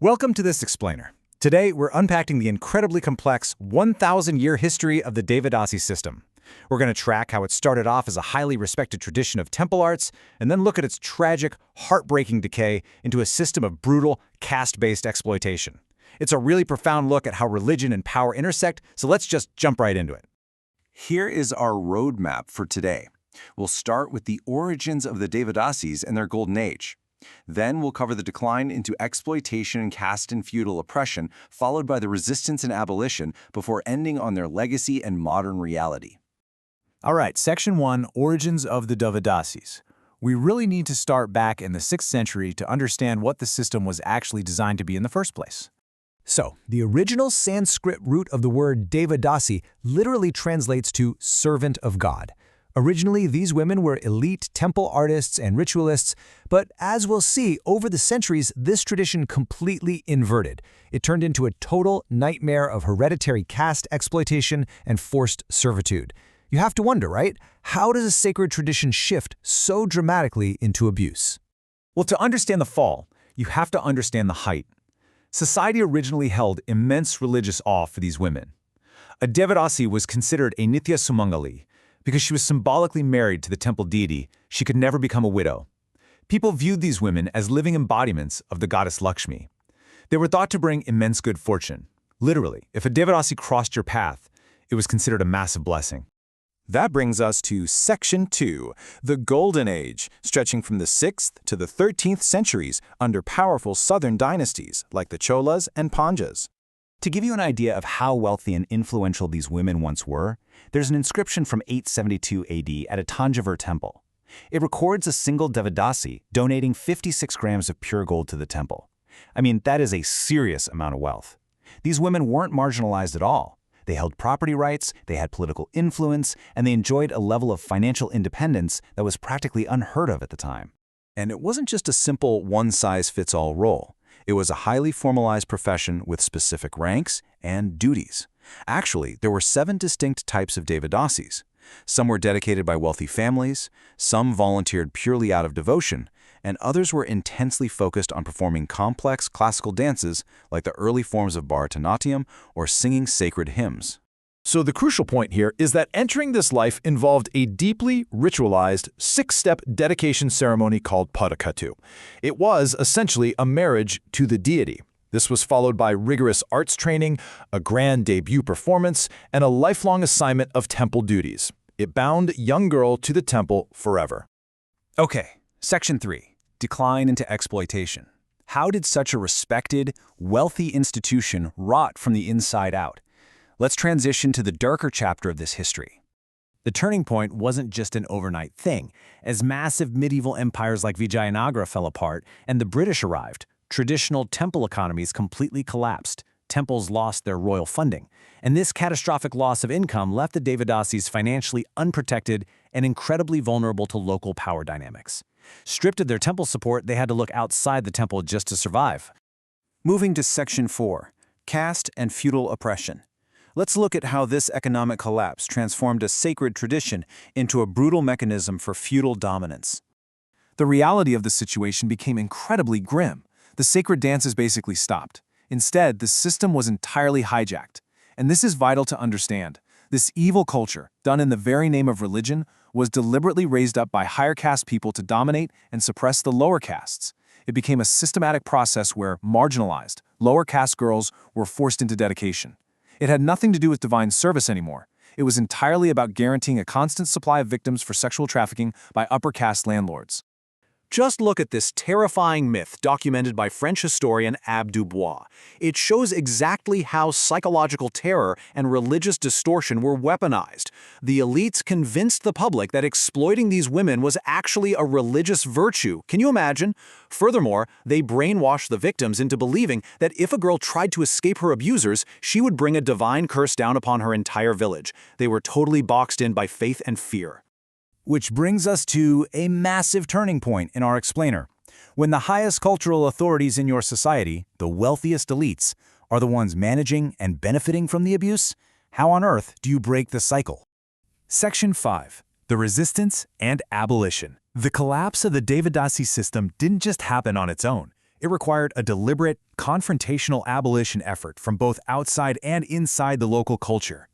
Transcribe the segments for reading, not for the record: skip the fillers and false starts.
Welcome to this explainer. Today, we're unpacking the incredibly complex 1,000-year history of the Devadasi system. We're going to track how it started off as a highly respected tradition of temple arts, and then look at its tragic, heartbreaking decay into a system of brutal, caste-based exploitation. It's a really profound look at how religion and power intersect, so let's just jump right into it. Here is our roadmap for today. We'll start with the origins of the Devadasis and their golden age. Then we'll cover the decline into exploitation and caste and feudal oppression, followed by the resistance and abolition, before ending on their legacy and modern reality. All right, Section 1, Origins of the Devadasis. We really need to start back in the 6th century to understand what the system was actually designed to be in the first place. So, the original Sanskrit root of the word Devadasi literally translates to servant of God. Originally, these women were elite temple artists and ritualists, but as we'll see, over the centuries, this tradition completely inverted. It turned into a total nightmare of hereditary caste exploitation and forced servitude. You have to wonder, right? How does a sacred tradition shift so dramatically into abuse? Well, to understand the fall, you have to understand the height. Society originally held immense religious awe for these women. A Devadasi was considered a Nitya Sumangali. Because she was symbolically married to the temple deity, she could never become a widow. People viewed these women as living embodiments of the goddess Lakshmi. They were thought to bring immense good fortune. Literally, if a Devadasi crossed your path, it was considered a massive blessing. That brings us to Section 2, the Golden Age, stretching from the 6th to the 13th centuries under powerful southern dynasties like the Cholas and Pandjas. To give you an idea of how wealthy and influential these women once were, there's an inscription from 872 AD at a Tanjavur temple. It records a single Devadasi donating 56 grams of pure gold to the temple. I mean, that is a serious amount of wealth. These women weren't marginalized at all. They held property rights, they had political influence, and they enjoyed a level of financial independence that was practically unheard of at the time. And it wasn't just a simple one-size-fits-all role. It was a highly formalized profession with specific ranks and duties. Actually, there were 7 distinct types of Devadasis. Some were dedicated by wealthy families, some volunteered purely out of devotion, and others were intensely focused on performing complex classical dances like the early forms of Bharatanatyam or singing sacred hymns. So the crucial point here is that entering this life involved a deeply ritualized 6-step dedication ceremony called Padakatu. It was essentially a marriage to the deity. This was followed by rigorous arts training, a grand debut performance, and a lifelong assignment of temple duties. It bound young girl to the temple forever. Okay, Section 3, Decline into Exploitation. How did such a respected, wealthy institution rot from the inside out? Let's transition to the darker chapter of this history. The turning point wasn't just an overnight thing. As massive medieval empires like Vijayanagara fell apart and the British arrived, traditional temple economies completely collapsed. Temples lost their royal funding, and this catastrophic loss of income left the Devadasis financially unprotected and incredibly vulnerable to local power dynamics. Stripped of their temple support, they had to look outside the temple just to survive. Moving to Section 4, Caste and Feudal Oppression. Let's look at how this economic collapse transformed a sacred tradition into a brutal mechanism for feudal dominance. The reality of the situation became incredibly grim. The sacred dances basically stopped. Instead, the system was entirely hijacked. And this is vital to understand. This evil culture, done in the very name of religion, was deliberately raised up by higher caste people to dominate and suppress the lower castes. It became a systematic process where marginalized, lower caste girls were forced into dedication. It had nothing to do with divine service anymore. It was entirely about guaranteeing a constant supply of victims for sexual trafficking by upper caste landlords. Just look at this terrifying myth documented by French historian Abbe Dubois. It shows exactly how psychological terror and religious distortion were weaponized. The elites convinced the public that exploiting these women was actually a religious virtue. Can you imagine? Furthermore, they brainwashed the victims into believing that if a girl tried to escape her abusers, she would bring a divine curse down upon her entire village. They were totally boxed in by faith and fear. Which brings us to a massive turning point in our explainer. When the highest cultural authorities in your society, the wealthiest elites, are the ones managing and benefiting from the abuse, how on earth do you break the cycle? Section 5. The Resistance and Abolition. The collapse of the Devadasi system didn't just happen on its own. It required a deliberate, confrontational abolition effort from both outside and inside the local culture.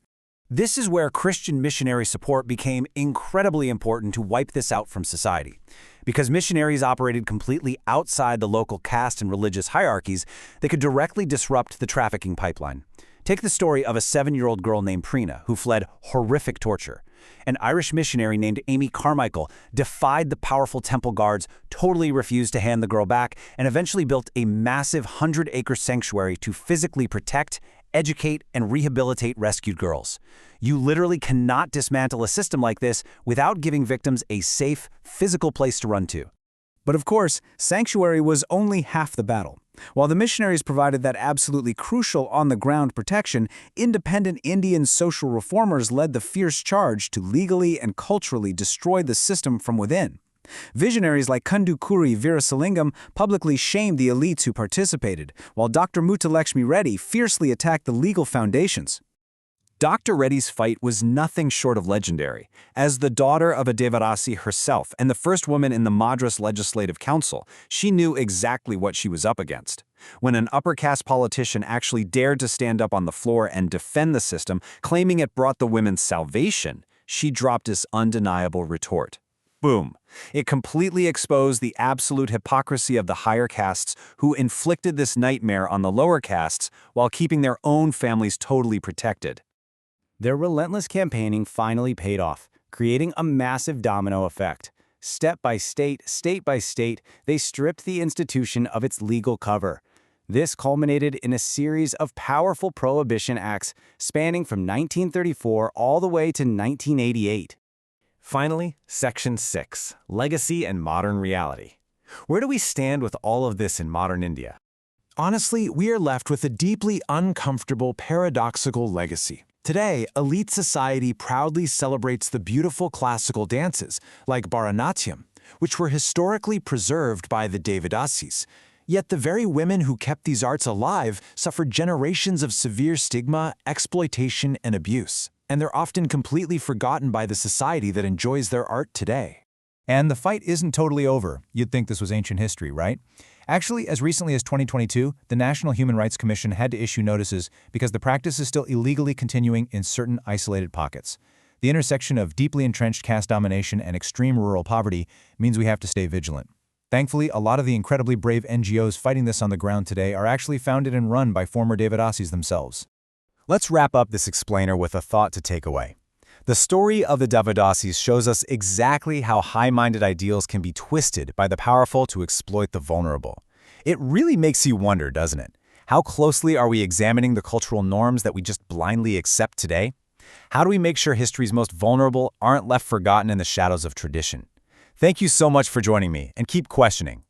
This is where Christian missionary support became incredibly important to wipe this out from society. Because missionaries operated completely outside the local caste and religious hierarchies, they could directly disrupt the trafficking pipeline. Take the story of a 7-year-old girl named Prina who fled horrific torture. An Irish missionary named Amy Carmichael defied the powerful temple guards, totally refused to hand the girl back, and eventually built a massive 100-acre sanctuary to physically protect, educate, and rehabilitate rescued girls. You literally cannot dismantle a system like this without giving victims a safe, physical place to run to. But of course, sanctuary was only half the battle. While the missionaries provided that absolutely crucial on-the-ground protection, independent Indian social reformers led the fierce charge to legally and culturally destroy the system from within. Visionaries like Kundukuri Veerasalingam publicly shamed the elites who participated, while Dr. Muthulakshmi Reddy fiercely attacked the legal foundations. Dr. Reddy's fight was nothing short of legendary. As the daughter of a Devadasi herself and the first woman in the Madras Legislative Council, she knew exactly what she was up against. When an upper-caste politician actually dared to stand up on the floor and defend the system, claiming it brought the women's salvation, she dropped this undeniable retort. Boom. It completely exposed the absolute hypocrisy of the higher castes who inflicted this nightmare on the lower castes while keeping their own families totally protected. Their relentless campaigning finally paid off, creating a massive domino effect. Step by state by state, they stripped the institution of its legal cover. This culminated in a series of powerful prohibition acts spanning from 1934 all the way to 1988. Finally, Section 6, Legacy and Modern Reality. Where do we stand with all of this in modern India? Honestly, we are left with a deeply uncomfortable, paradoxical legacy. Today, elite society proudly celebrates the beautiful classical dances, like Bharatanatyam, which were historically preserved by the Devadasis. Yet the very women who kept these arts alive suffered generations of severe stigma, exploitation, and abuse. And they're often completely forgotten by the society that enjoys their art today. And the fight isn't totally over. You'd think this was ancient history, right? Actually, as recently as 2022, the National Human Rights Commission had to issue notices because the practice is still illegally continuing in certain isolated pockets. The intersection of deeply entrenched caste domination and extreme rural poverty means we have to stay vigilant. Thankfully, a lot of the incredibly brave NGOs fighting this on the ground today are actually founded and run by former Devadasis themselves. Let's wrap up this explainer with a thought to take away. The story of the Devadasis shows us exactly how high-minded ideals can be twisted by the powerful to exploit the vulnerable. It really makes you wonder, doesn't it? How closely are we examining the cultural norms that we just blindly accept today? How do we make sure history's most vulnerable aren't left forgotten in the shadows of tradition? Thank you so much for joining me, and keep questioning.